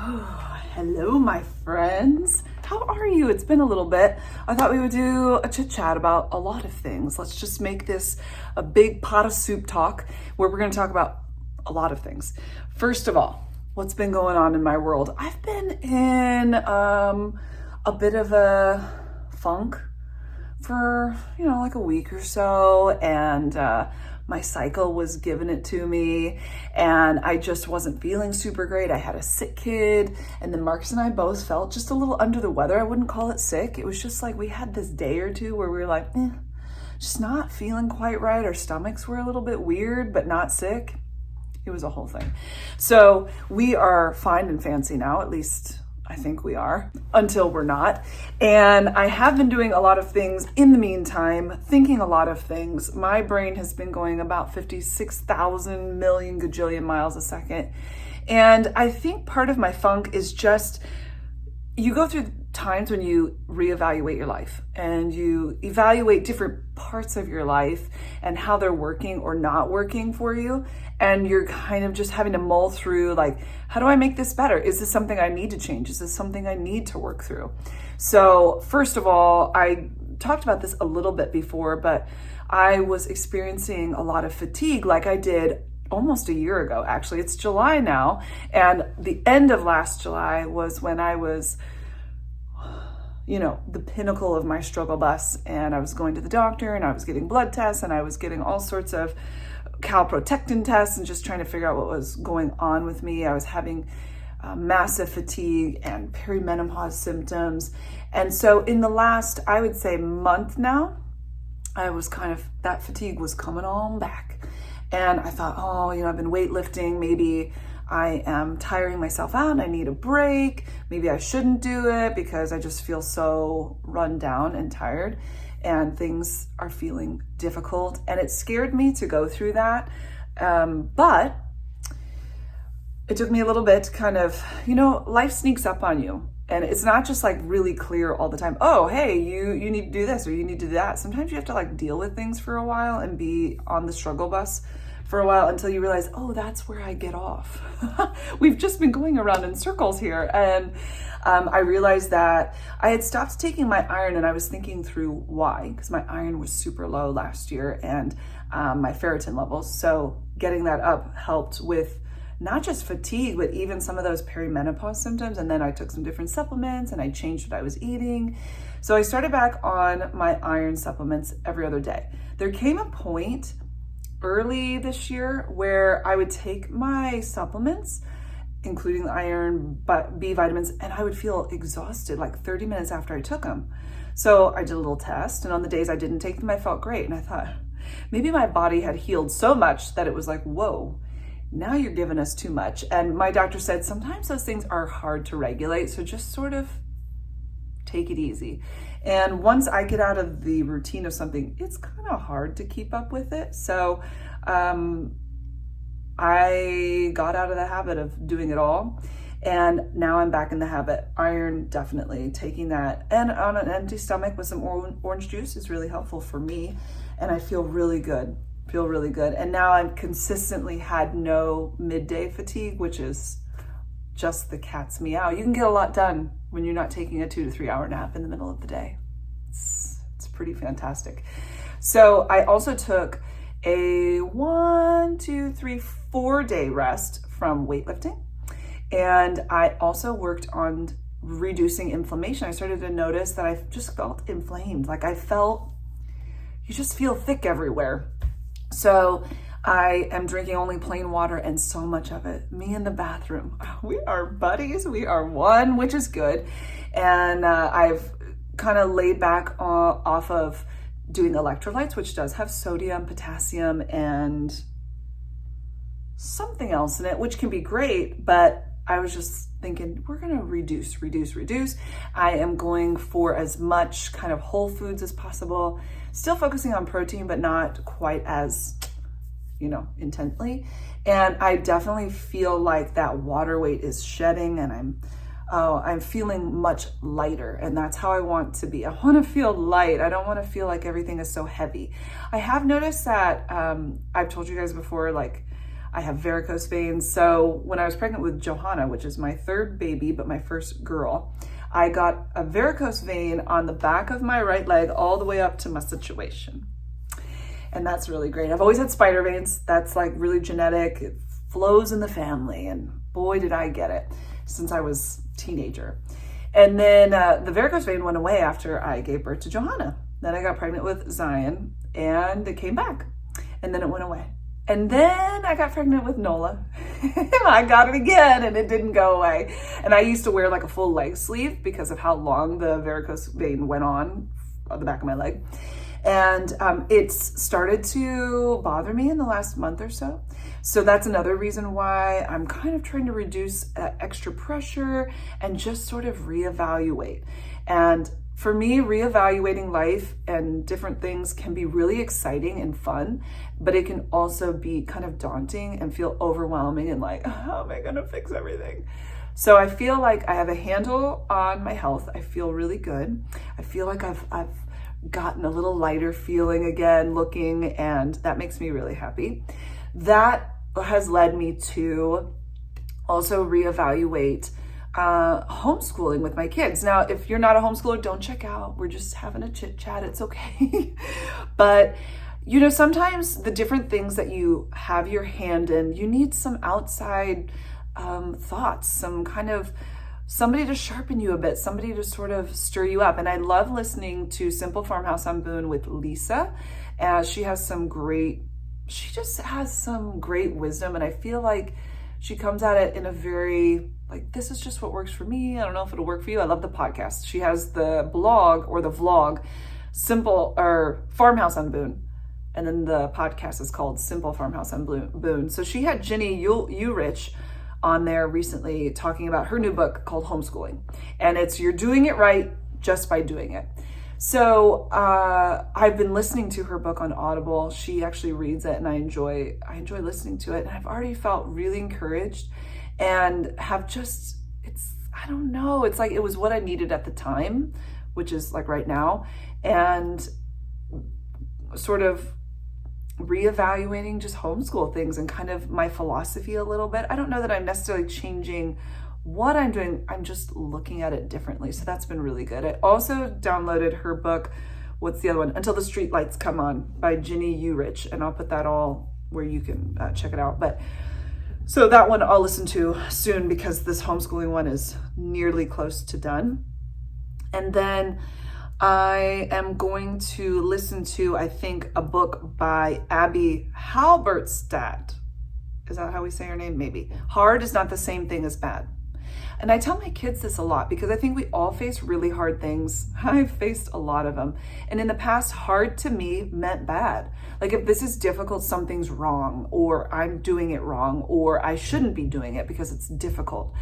Oh, hello, my friends. How are you? It's been a little bit. I thought we would do a chit chat about a lot of things. Let's just make this a big pot of soup talk where we're going to talk about a lot of things. First of all, what's been going on in my world? I've been in a bit of a funk for, like a week or so, and my cycle was giving it to me, and I just wasn't feeling super great. I had a sick kid, and then Marcus and I both felt just a little under the weather. I wouldn't call it sick. It was just like we had this day or two where we were like, just not feeling quite right. Our stomachs were a little bit weird, but not sick. It was a whole thing. So we are fine and fancy now, at least I think we are, until we're not. And I have been doing a lot of things in the meantime, thinking a lot of things. My brain has been going about 56,000 million gajillion miles a second. And I think part of my funk is just, you go through times when you reevaluate your life and you evaluate different parts of your life and how they're working or not working for you. And you're kind of just having to mull through, like, how do I make this better? Is this something I need to change? Is this something I need to work through? So first of all, I talked about this a little bit before, but I was experiencing a lot of fatigue like I did almost a year ago, actually. It's July now. And the end of last July was when I was, the pinnacle of my struggle bus. And I was going to the doctor and I was getting blood tests and I was getting all sorts of calprotectin tests and just trying to figure out what was going on with me. I was having massive fatigue and perimenopause symptoms. And so in the last, I would say, month now, I was that fatigue was coming on back. And I thought, I've been weightlifting. Maybe I am tiring myself out. I need a break. Maybe I shouldn't do it because I just feel so run down and tired and things are feeling difficult. And it scared me to go through that. But it took me a little bit to kind of, life sneaks up on you. And it's not just like really clear all the time. Oh, hey, you need to do this or you need to do that. Sometimes you have to like deal with things for a while and be on the struggle bus for a while until you realize, that's where I get off. We've just been going around in circles here. And I realized that I had stopped taking my iron, and I was thinking through why, because my iron was super low last year and my ferritin levels. So getting that up helped with not just fatigue, but even some of those perimenopause symptoms. And then I took some different supplements and I changed what I was eating. So I started back on my iron supplements every other day. There came a point early this year where I would take my supplements, including the iron, B vitamins, and I would feel exhausted like 30 minutes after I took them. So I did a little test, and on the days I didn't take them, I felt great. And I thought, maybe my body had healed so much that it was like, whoa, now you're giving us too much. And my doctor said, sometimes those things are hard to regulate, so just sort of take it easy. And once I get out of the routine of something, it's kind of hard to keep up with it. So I got out of the habit of doing it all. And now I'm back in the habit. Iron, definitely taking that. And on an empty stomach with some orange juice is really helpful for me. And I feel really good. And now I've consistently had no midday fatigue, which is just the cat's meow. You can get a lot done when you're not taking a 2 to 3 hour nap in the middle of the day. It's pretty fantastic. So I also took a 1, 2, 3, 4 day rest from weightlifting. And I also worked on reducing inflammation. I started to notice that I just felt inflamed. Like you just feel thick everywhere. So I am drinking only plain water and so much of it. Me in the bathroom. We are buddies. We are one, which is good. And I've kind of laid back off of doing electrolytes, which does have sodium, potassium, and something else in it, which can be great. But I was just thinking, we're going to reduce. I am going for as much kind of whole foods as possible, still focusing on protein, but not quite as, intently. And I definitely feel like that water weight is shedding, and I'm feeling much lighter, and that's how I want to be. I want to feel light. I don't want to feel like everything is so heavy. I have noticed that, I've told you guys before, like I have varicose veins. So when I was pregnant with Johanna, which is my third baby, but my first girl, I got a varicose vein on the back of my right leg all the way up to my situation. And that's really great. I've always had spider veins. That's like really genetic. It flows in the family. And boy, did I get it since I was a teenager. And then the varicose vein went away after I gave birth to Johanna. Then I got pregnant with Zion and it came back. And then it went away. And then I got pregnant with Nola. I got it again and it didn't go away. And I used to wear like a full leg sleeve because of how long the varicose vein went on the back of my leg. And it's started to bother me in the last month or so. So that's another reason why I'm kind of trying to reduce extra pressure and just sort of reevaluate. And for me, reevaluating life and different things can be really exciting and fun, but it can also be kind of daunting and feel overwhelming and like, how am I going to fix everything? So I feel like I have a handle on my health. I feel really good. I feel like I've gotten a little lighter feeling again, looking, and that makes me really happy. That has led me to also reevaluate homeschooling with my kids. Now, if you're not a homeschooler, don't check out. We're just having a chit chat. It's okay. But, you know, sometimes the different things that you have your hand in, you need some outside thoughts, some kind of somebody to sharpen you a bit, somebody to sort of stir you up. And I love listening to Simple Farmhouse on Boone with Lisa. She just has some great wisdom. And I feel like she comes at it in a very, like, this is just what works for me. I don't know if it'll work for you. I love the podcast. She has the blog or the vlog, Farmhouse on Boone. And then the podcast is called Simple Farmhouse on Boone. So she had Ginny Urich on there recently talking about her new book called Homeschooling. And it's you're doing it right just by doing it. So I've been listening to her book on Audible. She actually reads it and I enjoy listening to it. And I've already felt really encouraged and have just, I don't know, it's like it was what I needed at the time, which is like right now. And sort of reevaluating just homeschool things and kind of my philosophy a little bit. I don't know that I'm necessarily changing what I'm doing. I'm just looking at it differently. So that's been really good. I also downloaded her book. What's the other one? Until the Streetlights Come On by Ginny Urich. And I'll put that all where you can check it out. But so that one I'll listen to soon because this homeschooling one is nearly close to done. And then I am going to listen to, I think, a book by Abby Halberstadt. Is that how we say her name? Maybe. Hard is not the same thing as bad. And I tell my kids this a lot because I think we all face really hard things. I've faced a lot of them. And in the past, hard to me meant bad. Like if this is difficult, something's wrong, or I'm doing it wrong, or I shouldn't be doing it because it's difficult.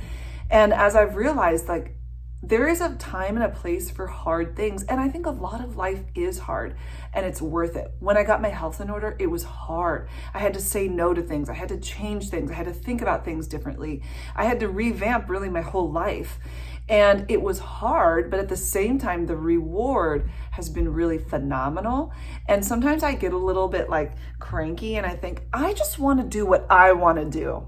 And as I've realized, like, there is a time and a place for hard things. And I think a lot of life is hard and it's worth it. When I got my health in order, it was hard. I had to say no to things. I had to change things. I had to think about things differently. I had to revamp really my whole life. And it was hard, but at the same time, the reward has been really phenomenal. And sometimes I get a little bit like cranky and I think, I just want to do what I want to do.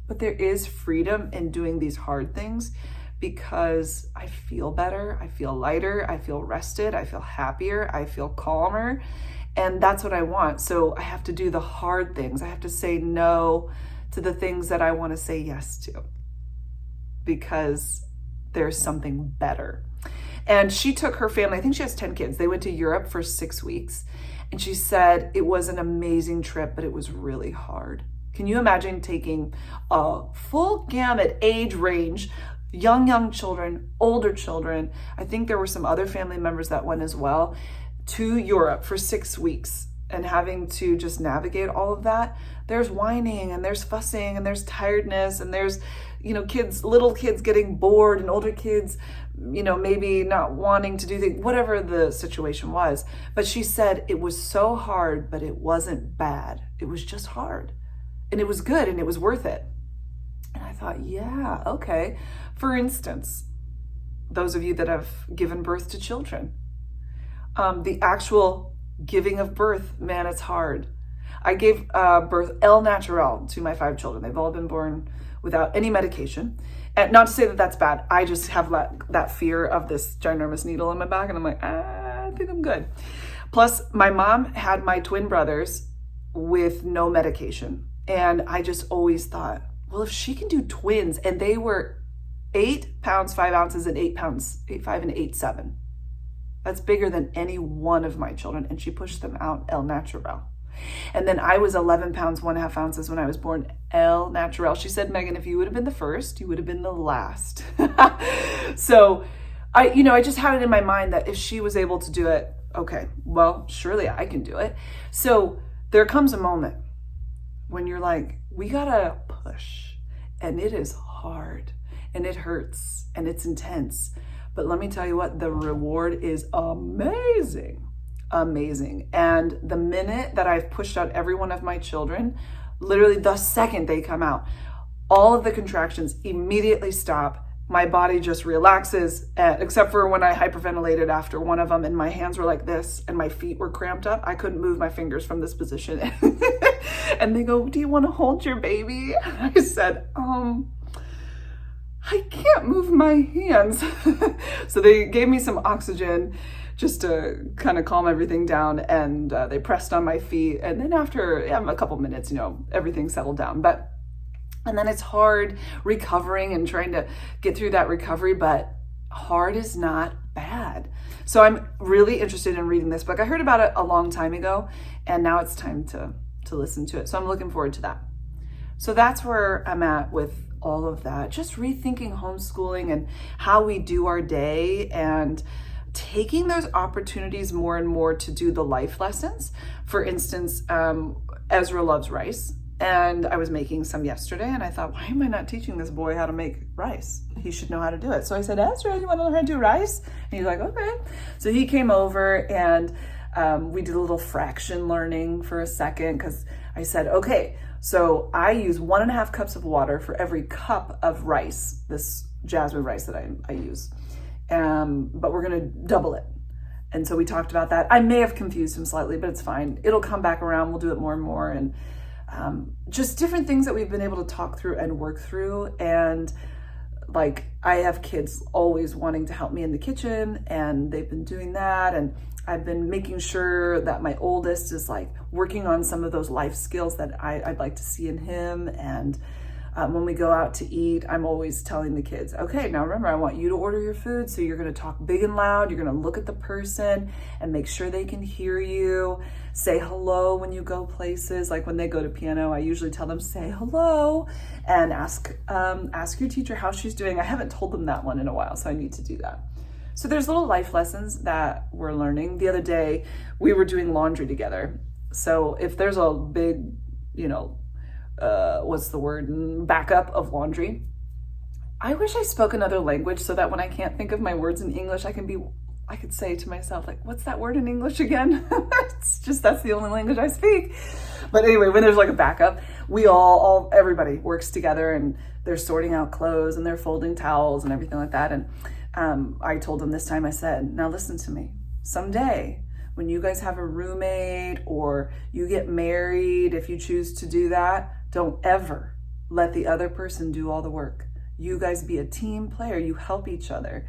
But there is freedom in doing these hard things because I feel better, I feel lighter, I feel rested, I feel happier, I feel calmer, and that's what I want. So I have to do the hard things. I have to say no to the things that I want to say yes to because there's something better. And she took her family, I think she has 10 kids. They went to Europe for 6 weeks. And she said it was an amazing trip, but it was really hard. Can you imagine taking a full gamut age range, young children, older children, I think there were some other family members that went as well, to Europe for 6 weeks and having to just navigate all of that? There's whining and there's fussing and there's tiredness and there's, little kids getting bored and older kids, maybe not wanting to do things, whatever the situation was. But she said it was so hard, but it wasn't bad. It was just hard. And it was good and it was worth it. And I thought, yeah, okay. For instance, those of you that have given birth to children, the actual giving of birth, man, it's hard. I gave birth el natural to my 5 children. They've all been born without any medication. And not to say that that's bad. I just have that fear of this ginormous needle in my back, and I'm like, I think I'm good. Plus, my mom had my twin brothers with no medication. And I just always thought, well, if she can do twins, and they were 8 pounds, 5 ounces, and 8 pounds, 8'5" and 8'7". That's bigger than any one of my children. And she pushed them out el natural. And then I was 11 pounds, 1.5 ounces when I was born el natural. She said, Meghan, if you would have been the first, you would have been the last. So I just had it in my mind that if she was able to do it, okay, well, surely I can do it. So there comes a moment when you're like, we gotta push, and it is hard, and it hurts, and it's intense. But let me tell you what, the reward is amazing. Amazing. And the minute that I've pushed out every one of my children, literally the second they come out, all of the contractions immediately stop. My body just relaxes, except for when I hyperventilated after one of them and my hands were like this and my feet were cramped up. I couldn't move my fingers from this position. And they go, do you want to hold your baby? I said, I can't move my hands. So they gave me some oxygen just to kind of calm everything down, and they pressed on my feet. And then after a couple minutes, everything settled down. And then it's hard recovering and trying to get through that recovery, but hard is not bad. So I'm really interested in reading this book. I heard about it a long time ago, and now it's time to listen to it. So I'm looking forward to that. So that's where I'm at with all of that. Just rethinking homeschooling and how we do our day, and taking those opportunities more and more to do the life lessons. For instance, Ezra loves rice, and I was making some yesterday, and I thought, why am I not teaching this boy how to make rice? He should know how to do it. So I said, Ezra, you want to learn how to do rice? And he's like, okay. So he came over, and we did a little fraction learning for a second, because I said, okay, so I use 1.5 cups of water for every cup of rice, this jasmine rice that I use. But we're going to double it. And so we talked about that. I may have confused him slightly, but it's fine. It'll come back around. We'll do it more and more. And just different things that we've been able to talk through and work through. And like, I have kids always wanting to help me in the kitchen, and they've been doing that. And I've been making sure that my oldest is like working on some of those life skills that I'd like to see in him. And when we go out to eat, I'm always telling the kids, okay, now remember, I want you to order your food. So you're going to talk big and loud. You're going to look at the person and make sure they can hear you. Say hello when you go places. Like when they go to piano, I usually tell them, say hello, and ask your teacher how she's doing. I haven't told them that one in a while, so I need to do that. So there's little life lessons that we're learning. The other day, we were doing laundry together. So if there's a big, backup of laundry, I wish I spoke another language so that when I can't think of my words in English, I could say to myself, like, what's that word in English again? It's just, that's the only language I speak. But anyway, when there's like a backup, we everybody works together, and they're sorting out clothes and they're folding towels and everything like that. And I told them this time, I said, now listen to me. Someday, when you guys have a roommate or you get married, if you choose to do that, don't ever let the other person do all the work. You guys be a team player. You help each other.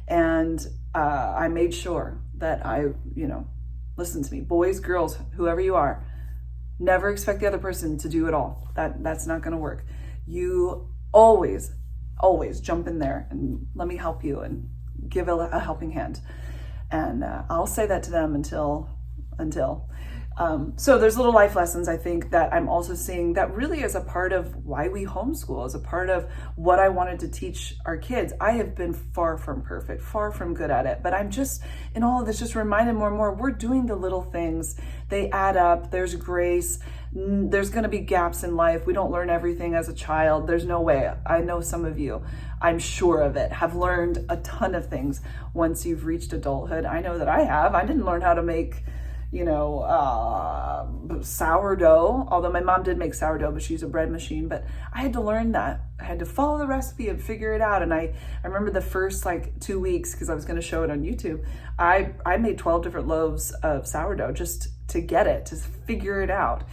And I made sure that listen to me, boys, girls, whoever you are, never expect the other person to do it all. That's not going to work. You always jump in there and let me help you and give a helping hand. And I'll say that to them until. So there's little life lessons, I think, that I'm also seeing that really is a part of why we homeschool, is a part of what I wanted to teach our kids. I have been far from perfect, far from good at it, but I'm just, in all of this, just reminded more and more, we're doing the little things. They add up. There's grace. There's going to be gaps in life. We don't learn everything as a child. There's no way. I know some of you, I'm sure of it, have learned a ton of things once you've reached adulthood. I know that I have. I didn't learn how to make sourdough, although my mom did make sourdough, but she's a bread machine. But I had to learn that. I had to follow the recipe and figure it out. And I remember the first 2 weeks, because I was going to show it on YouTube, I made 12 different loaves of sourdough just to get it, to figure it out.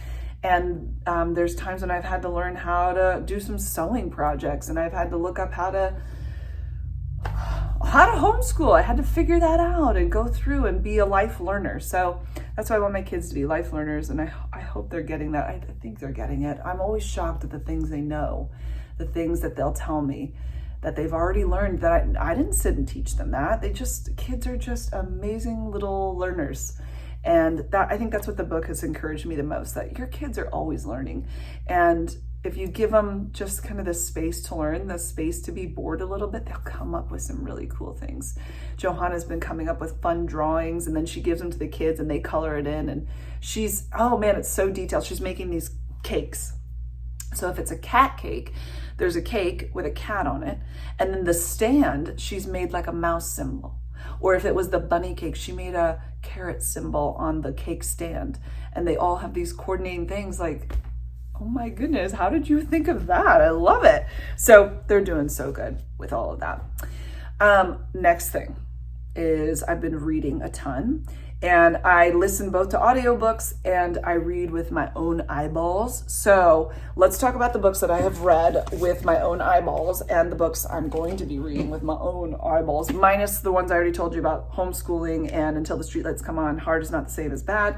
And there's times when I've had to learn how to do some sewing projects, and I've had to look up how to homeschool. I had to figure that out and go through and be a life learner. So that's why I want my kids to be life learners, and I hope they're getting that. I think they're getting it. I'm always shocked at the things they know, the things that they'll tell me that they've already learned, that I didn't sit and teach them that. Kids are just amazing little learners. And that, I think that's what the book has encouraged me the most, that your kids are always learning. And if you give them just kind of the space to learn, the space to be bored a little bit, they'll come up with some really cool things. Johanna's been coming up with fun drawings, and then she gives them to the kids and they color it in. And oh man, it's so detailed. She's making these cakes. So if it's a cat cake, there's a cake with a cat on it. And then the stand, she's made like a mouse symbol. Or if it was the bunny cake, she made a carrot symbol on the cake stand. And they all have these coordinating things like, oh my goodness, how did you think of that? I love it. So they're doing so good with all of that. Next thing is I've been reading a ton, and I listen both to audiobooks and I read with my own eyeballs. So let's talk about the books that I have read with my own eyeballs and the books I'm going to be reading with my own eyeballs, minus the ones I already told you about, homeschooling and Until the Streetlights Come On. Hard is not the same as bad.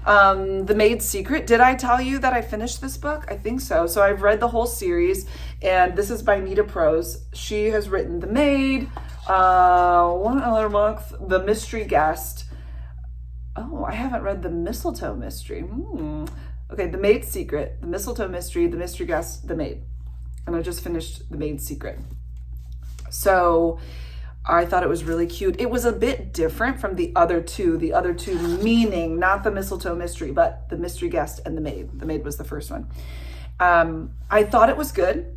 The Maid's Secret. Did I tell you that I finished this book? I think so. So I've read the whole series, and this is by Nita Prose. She has written The Maid, one other book, The Mystery Guest. Oh, I haven't read The Mistletoe Mystery. Okay, The Maid's Secret, The Mistletoe Mystery, The Mystery Guest, The Maid. And I just finished The Maid's Secret. So I thought it was really cute. It was a bit different from the other two meaning not The Mistletoe Mystery, but The Mystery Guest and The Maid. The Maid was the first one. I thought it was good,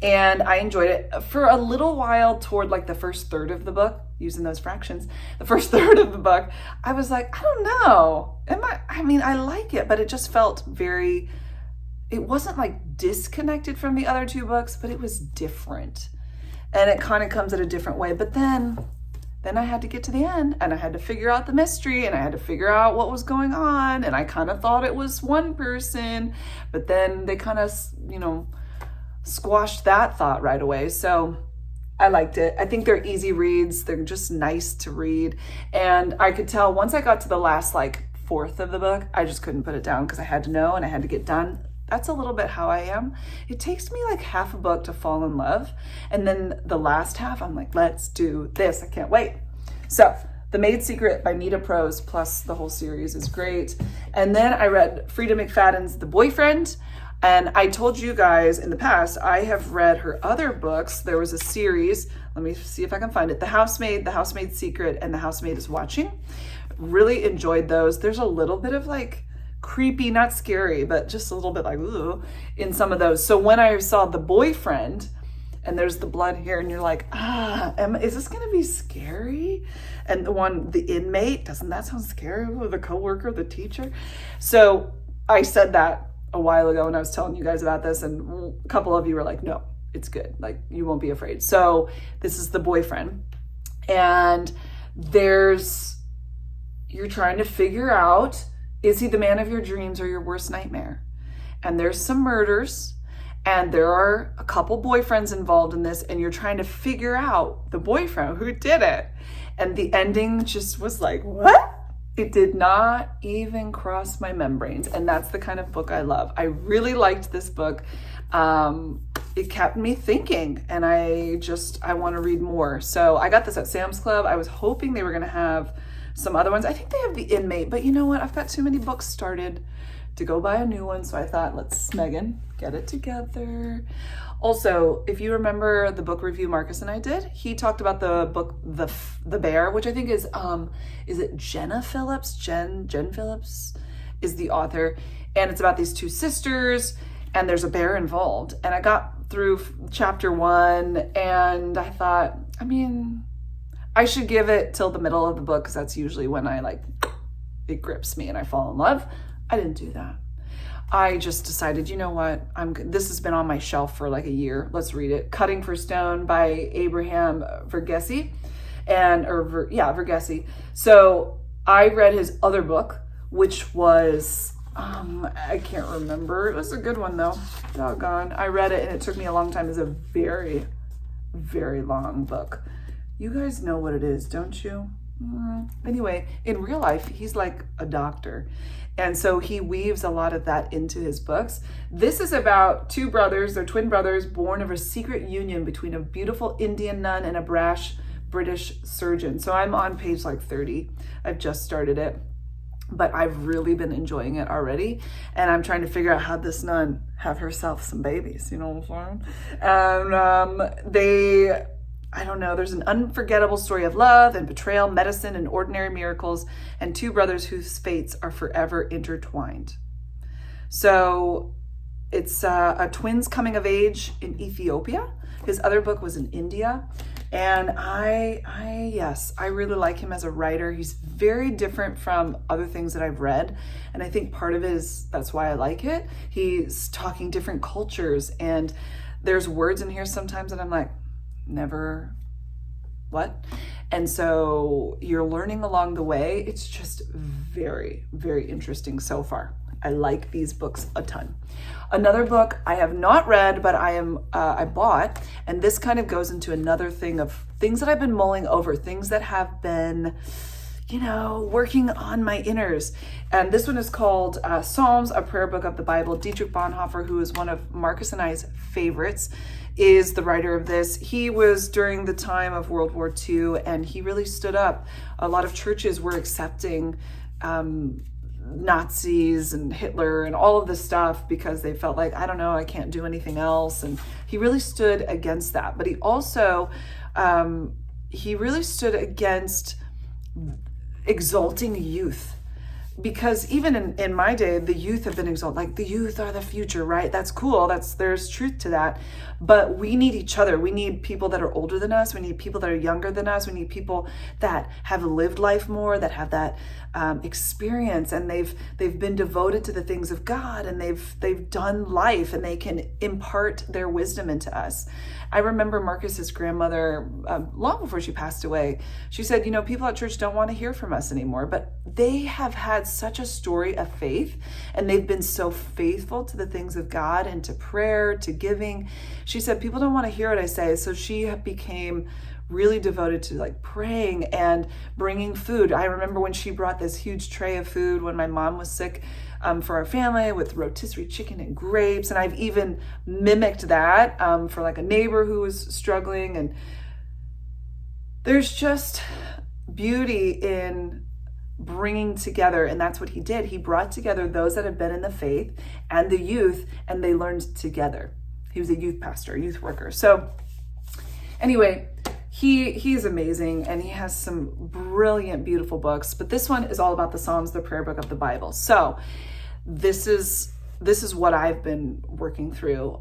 and I enjoyed it for a little while. Toward the first third of the book, using those fractions, the first third of the book, I was like, I don't know. I like it, but it just felt it wasn't disconnected from the other two books, but it was different. And it kind of comes at a different way. But then I had to get to the end, and I had to figure out the mystery, and I had to figure out what was going on. And I kind of thought it was one person, but then they kind of, squashed that thought right away. So I liked it. I think they're easy reads. They're just nice to read. And I could tell once I got to the last fourth of the book, I just couldn't put it down because I had to know and I had to get done. That's a little bit how I am. It takes me half a book to fall in love. And then the last half, I'm like, let's do this. I can't wait. So The Maid's Secret by Nita Prose, plus the whole series, is great. And then I read Frida McFadden's The Boyfriend. And I told you guys in the past, I have read her other books. There was a series, let me see if I can find it, The Housemaid, The Housemaid's Secret, and The Housemaid is Watching. Really enjoyed those. There's a little bit of creepy, not scary, but just a little bit ooh, in some of those. So when I saw The Boyfriend, and there's the blood here, and you're like, is this gonna be scary? And the inmate, doesn't that sound scary? Ooh, the coworker, the teacher. So I said that a while ago, and I was telling you guys about this, and a couple of you were like, no, it's good. You won't be afraid. So this is The Boyfriend, and you're trying to figure out, is he the man of your dreams or your worst nightmare? And there's some murders, and there are a couple boyfriends involved in this, and you're trying to figure out the boyfriend who did it. And the ending just was what? It did not even cross my membranes. And that's the kind of book I love. I really liked this book. It kept me thinking, and I want to read more. So I got this at Sam's Club. I was hoping they were going to have some other ones. I think they have The Inmate, but you know what? I've got too many books started to go buy a new one. So I thought, let's, Meghan, get it together. Also, if you remember the book review Marcus and I did, he talked about the book, The Bear, which I think is it Jenna Phillips? Jen Phillips is the author. And it's about these two sisters, and there's a bear involved. And I got through chapter 1, and I thought, I should give it till the middle of the book, because that's usually when I it grips me and I fall in love. I didn't do that. I just decided, you know what, this has been on my shelf for like a year. Let's read it. Cutting for Stone by Abraham Verghese. Verghese. So I read his other book, which was, I can't remember. It was a good one though. Doggone. I read it and it took me a long time. It's a very, very long book. You guys know what it is, don't you? Anyway, in real life, he's like a doctor. And so he weaves a lot of that into his books. This is about two brothers, they're twin brothers, born of a secret union between a beautiful Indian nun and a brash British surgeon. So I'm on page like 30. I've just started it, but I've really been enjoying it already. And I'm trying to figure out how this nun have herself some babies, you know what I'm saying? I don't know, there's an unforgettable story of love and betrayal, medicine and ordinary miracles, and two brothers whose fates are forever intertwined. So it's a twins coming of age in Ethiopia. His other book was in India. And I really like him as a writer. He's very different from other things that I've read. And I think part of it is, that's why I like it. He's talking different cultures, and there's words in here sometimes that I'm like, never, what? And so you're learning along the way. It's just very, very interesting so far. I like these books a ton. Another book I have not read, but I bought, and this kind of goes into another thing of things that I've been mulling over, things that have been, working on my inners. And this one is called Psalms, a prayer book of the Bible. Dietrich Bonhoeffer, who is one of Marcus and I's favorites, is the writer of this. He was during the time of World War II, and he really stood up. A lot of churches were accepting Nazis and Hitler and all of this stuff because they felt like, I don't know, I can't do anything else. And he really stood against that. But he also, he really stood against exalting youth. Because even in my day, the youth have been exalted, like the youth are the future, right? That's cool. There's truth to that. But we need each other. We need people that are older than us. We need people that are younger than us. We need people that have lived life more, that have that experience, and they've been devoted to the things of God, and they've done life, and they can impart their wisdom into us. I remember Marcus's grandmother, long before she passed away, she said, people at church don't want to hear from us anymore, but they have had such a story of faith, and they've been so faithful to the things of God and to prayer, to giving. She said, people don't want to hear what I say. So she became really devoted to like praying and bringing food. I remember when she brought this huge tray of food when my mom was sick for our family with rotisserie chicken and grapes. And I've even mimicked that for like a neighbor who was struggling. And there's just beauty in bringing together, and that's what he did. He brought together those that have been in the faith and the youth, and they learned together. He was a youth pastor, youth worker. So anyway, he's amazing, and he has some brilliant, beautiful books. But this one is all about the Psalms, the prayer book of the Bible. So this is what I've been working through.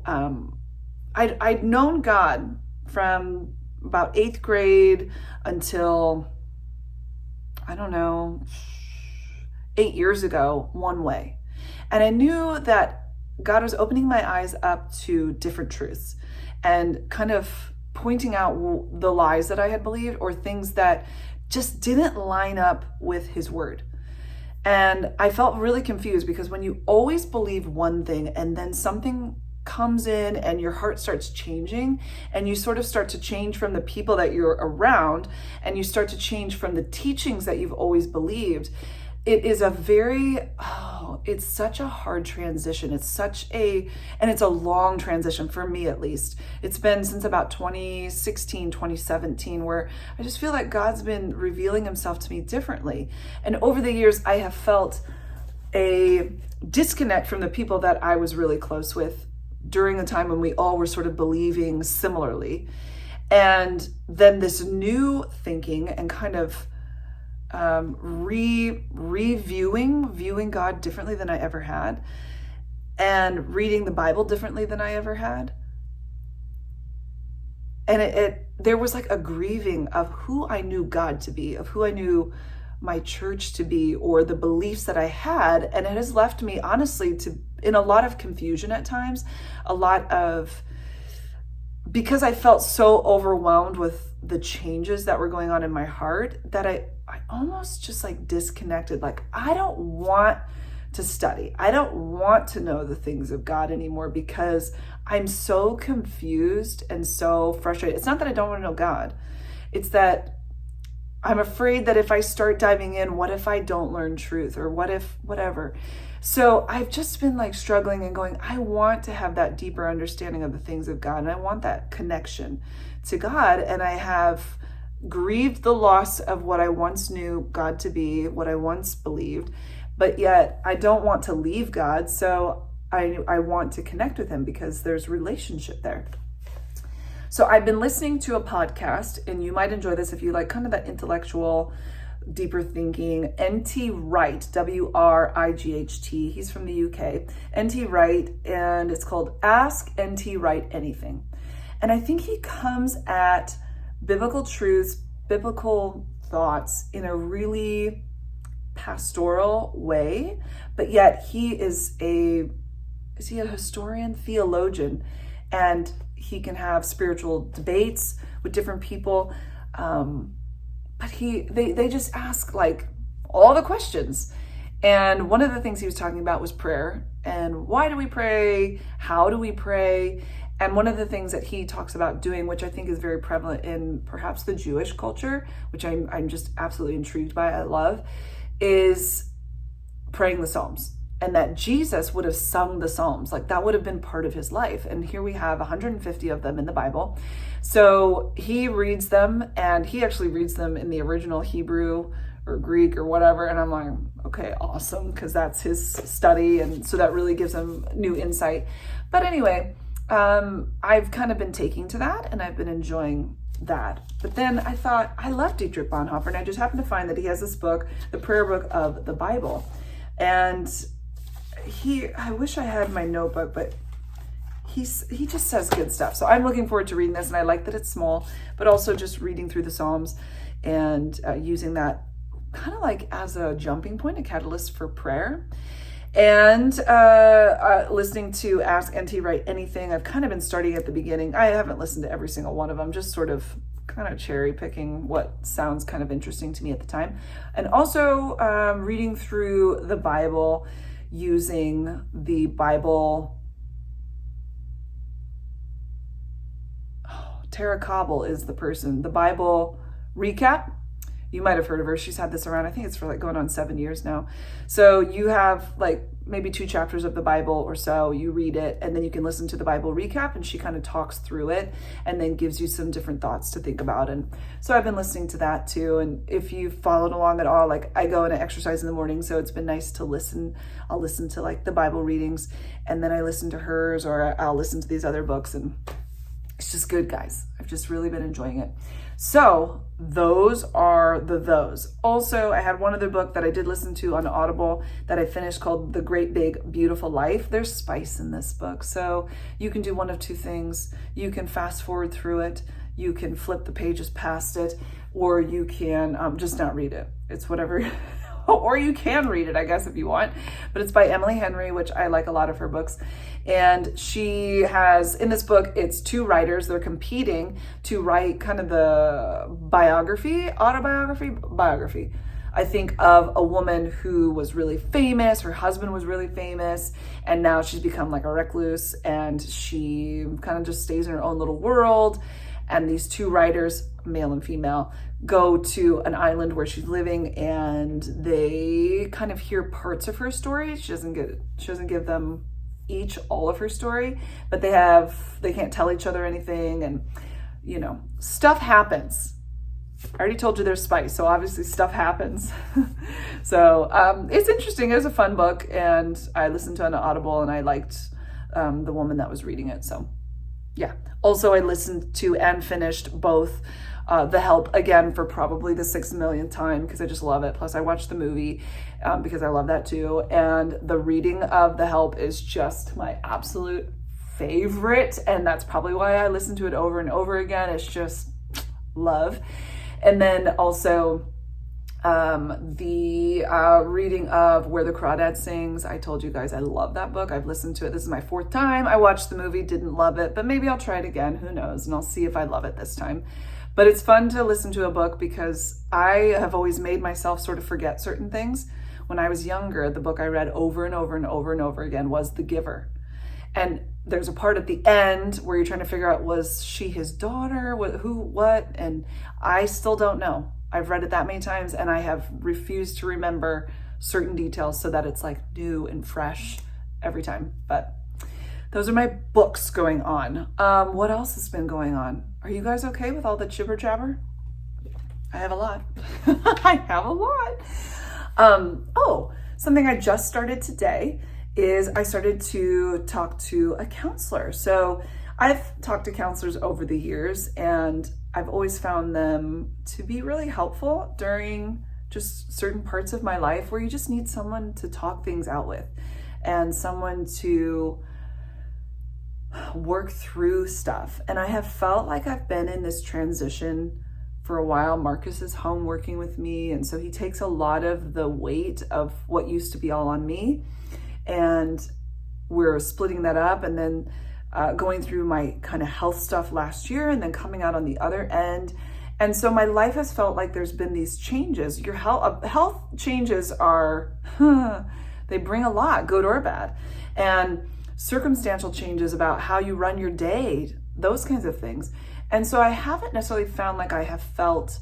I'd known God from about 8th grade until, I don't know, 8 years ago, one way. And I knew that God was opening my eyes up to different truths and kind of pointing out the lies that I had believed, or things that just didn't line up with his word. And I felt really confused, because when you always believe one thing and then something comes in and your heart starts changing, and you sort of start to change from the people that you're around, and you start to change from the teachings that you've always believed, it is it's such a hard transition. It's a long transition for me, at least. It's been since about 2016, 2017, where I just feel like God's been revealing himself to me differently. And over the years, I have felt a disconnect from the people that I was really close with during the time when we all were sort of believing similarly. And then this new thinking and kind of viewing God differently than I ever had, and reading the Bible differently than I ever had. And there was like a grieving of who I knew God to be, of who I knew my church to be or the beliefs that I had. And it has left me, honestly, in a lot of confusion at times, because I felt so overwhelmed with the changes that were going on in my heart that I almost just like disconnected. Like, I don't want to study. I don't want to know the things of God anymore because I'm so confused and so frustrated. It's not that I don't want to know God. It's that I'm afraid that if I start diving in, what if I don't learn truth, or what if whatever? So I've just been like struggling and going, I want to have that deeper understanding of the things of God, and I want that connection to God. And I have grieved the loss of what I once knew God to be, what I once believed, but yet I don't want to leave God. So I want to connect with him because there's relationship there. So I've been listening to a podcast, and you might enjoy this if you like kind of that intellectual, deeper thinking. N.T. Wright, W-R-I-G-H-T. He's from the UK. N.T. Wright, and it's called Ask N.T. Wright Anything. And I think he comes at biblical truths, biblical thoughts in a really pastoral way, but yet is he a historian, theologian, and he can have spiritual debates with different people, but they just ask like all the questions. And one of the things he was talking about was prayer, and why do we pray? How do we pray? And one of the things that he talks about doing, which I think is very prevalent in perhaps the Jewish culture, which I'm just absolutely intrigued by, I love, is praying the Psalms. And that Jesus would have sung the Psalms, like that would have been part of his life. And here we have 150 of them in the Bible. So he reads them, and he actually reads them in the original Hebrew or Greek or whatever. And I'm like, okay, awesome, because that's his study. And so that really gives him new insight. But anyway, I've kind of been taking to that, and I've been enjoying that. But then I thought, I love Dietrich Bonhoeffer, and I just happened to find that he has this book, the prayer book of the Bible. And I wish I had my notebook, but he just says good stuff. So I'm looking forward to reading this, and I like that it's small, but also just reading through the Psalms and using that kind of like as a jumping point, a catalyst for prayer. And listening to Ask N.T. Wright Anything. I've kind of been starting at the beginning. I haven't listened to every single one of them, just sort of kind of cherry picking what sounds kind of interesting to me at the time. And also reading through the Bible using the Bible. Tara Cobble is the person. The Bible Recap. You might have heard of her. She's had this around. I think it's for like going on 7 years now. So you have like maybe 2 chapters of the Bible or so. You read it, and then you can listen to the Bible Recap, and she kind of talks through it and then gives you some different thoughts to think about. And so I've been listening to that too. And if you've followed along at all, like I go and I exercise in the morning, so it's been nice to listen. I'll listen to like the Bible readings, and then I listen to hers, or I'll listen to these other books, and it's just good, guys. I've just really been enjoying it. So those are those. Also, I had one other book that I did listen to on Audible that I finished called The Great Big Beautiful Life. There's spice in this book. So you can do one of 2 things. You can fast forward through it. You can flip the pages past it, or you can just not read it. It's whatever. Or you can read it, I guess, if you want. But it's by Emily Henry, which I like a lot of her books. And she has, in this book, it's 2 writers. They're competing to write kind of the biography, I think, of a woman who was really famous. Her husband was really famous, and now she's become like a recluse, and she kind of just stays in her own little world. And these 2 writers, male and female, go to an island where she's living, and they kind of hear parts of her story. She doesn't give them each all of her story, but they can't tell each other anything, and stuff happens. I already told you there's spice, so obviously stuff happens. So it's interesting. It was a fun book, and I listened to it on Audible, and I liked the woman that was reading it. So yeah. Also, I listened to and finished both The Help, again, for probably the 6 millionth time, because I just love it. Plus I watched the movie because I love that too. And the reading of The Help is just my absolute favorite, and that's probably why I listen to it over and over again. It's just love. And then also The reading of Where the Crawdad Sings. I told you guys I love that book. I've listened to it. This is my 4th time. I watched the movie, didn't love it, but maybe I'll try it again. Who knows? And I'll see if I love it this time. But it's fun to listen to a book because I have always made myself sort of forget certain things. When I was younger, the book I read over and over and over and over again was The Giver. And there's a part at the end where you're trying to figure out, was she his daughter? What? And I still don't know. I've read it that many times and I have refused to remember certain details so that it's like new and fresh every time. But those are my books going on. What else has been going on? Are you guys okay with all the jibber jabber? I have a lot. I have a lot. Something I just started today is I started to talk to a counselor. So I've talked to counselors over the years and I've always found them to be really helpful during just certain parts of my life where you just need someone to talk things out with and someone to work through stuff. And I have felt like I've been in this transition for a while. Marcus is home working with me, and so he takes a lot of the weight of what used to be all on me. And we're splitting that up and then going through my kind of health stuff last year and then coming out on the other end. And so my life has felt like there's been these changes. Your health changes are, they bring a lot, good or bad. And circumstantial changes about how you run your day, those kinds of things. And so I haven't necessarily found like I have felt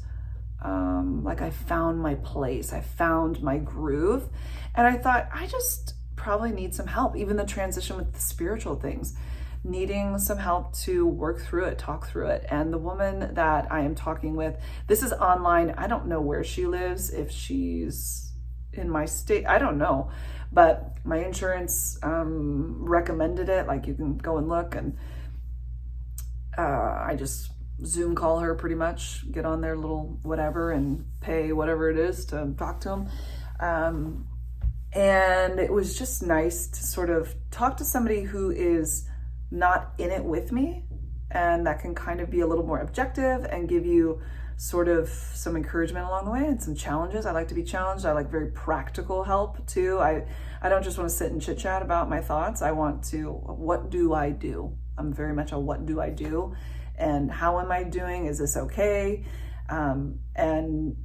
like I found my place. I found my groove. And I thought, I just probably need some help. Even the transition with the spiritual things, needing some help to work through it, talk through it. And the woman that I am talking with, this is online. I don't know where she lives, if she's in my state, I don't know. But my insurance recommended it. Like you can go and look, and I just Zoom call her pretty much, get on their little whatever and pay whatever it is to talk to them. And it was just nice to sort of talk to somebody who is not in it with me and that can kind of be a little more objective and give you sort of some encouragement along the way and some challenges. I like to be challenged. I like very practical help too. I don't just want to sit and chit chat about my thoughts. I want to, what do I do? I'm very much a what do I do and how am I doing? Is this okay? And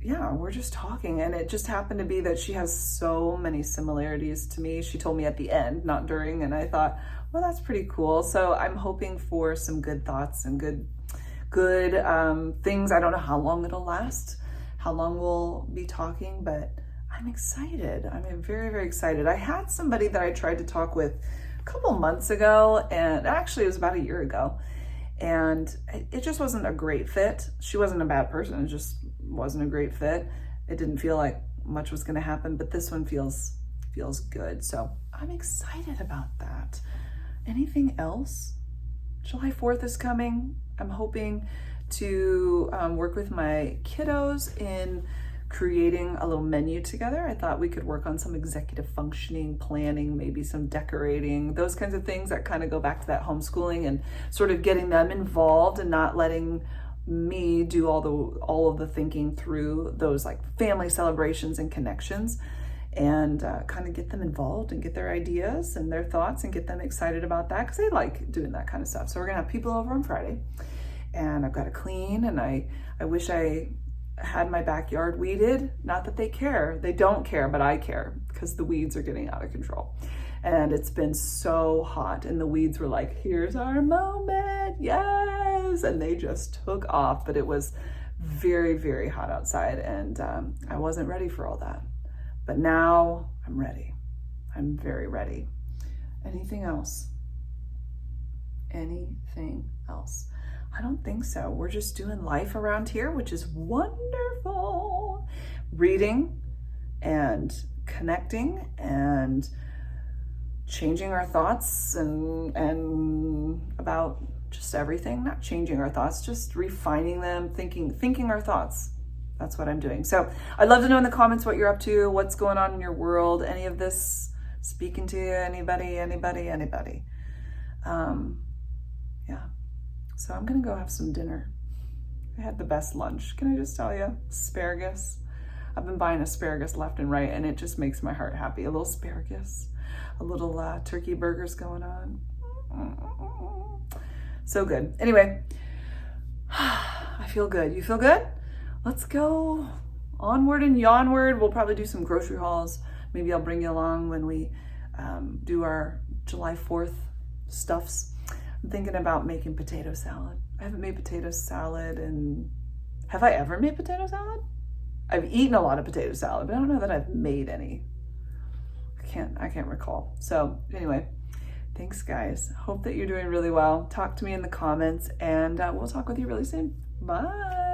yeah, we're just talking, and it just happened to be that she has so many similarities to me. She told me at the end, not during, and I thought, well, that's pretty cool. So I'm hoping for some good thoughts and good things. I don't know how long it'll last, how long we'll be talking, but I'm excited. I'm very, very excited. I had somebody that I tried to talk with a couple months ago, and actually it was about a year ago, and it just wasn't a great fit. She wasn't a bad person, it just wasn't a great fit. It didn't feel like much was going to happen, but this one feels good. So I'm excited about that. Anything else? July 4th is coming. I'm hoping to work with my kiddos in creating a little menu together. I thought we could work on some executive functioning, planning, maybe some decorating, those kinds of things that kind of go back to that homeschooling and sort of getting them involved and not letting me do all of the thinking through those like family celebrations and connections, and kind of get them involved and get their ideas and their thoughts and get them excited about that because they like doing that kind of stuff. So we're gonna have people over on Friday, and I've got to clean, and I wish I had my backyard weeded. Not that they care, they don't care, but I care because the weeds are getting out of control. And it's been so hot, and the weeds were like, here's our moment, yes, and they just took off. But it was very, very hot outside, and I wasn't ready for all that. But now I'm ready. I'm very ready. Anything else? Anything else? I don't think so. We're just doing life around here, which is wonderful. Reading and connecting and changing our thoughts and about just everything. Not changing our thoughts, just refining them, thinking our thoughts. That's what I'm doing. So I'd love to know in the comments what you're up to, what's going on in your world, any of this speaking to you, anybody. Yeah. So I'm gonna go have some dinner. I had the best lunch. Can I just tell you? Asparagus. I've been buying asparagus left and right, and it just makes my heart happy. A little asparagus, a little turkey burgers going on. So good. Anyway, I feel good. You feel good? Let's go onward and yawnward. We'll probably do some grocery hauls. Maybe I'll bring you along when we do our July 4th stuffs. I'm thinking about making potato salad. I haven't made potato salad in... Have I ever made potato salad? I've eaten a lot of potato salad, but I don't know that I've made any. I can't recall. So anyway, thanks guys. Hope that you're doing really well. Talk to me in the comments, and we'll talk with you really soon. Bye.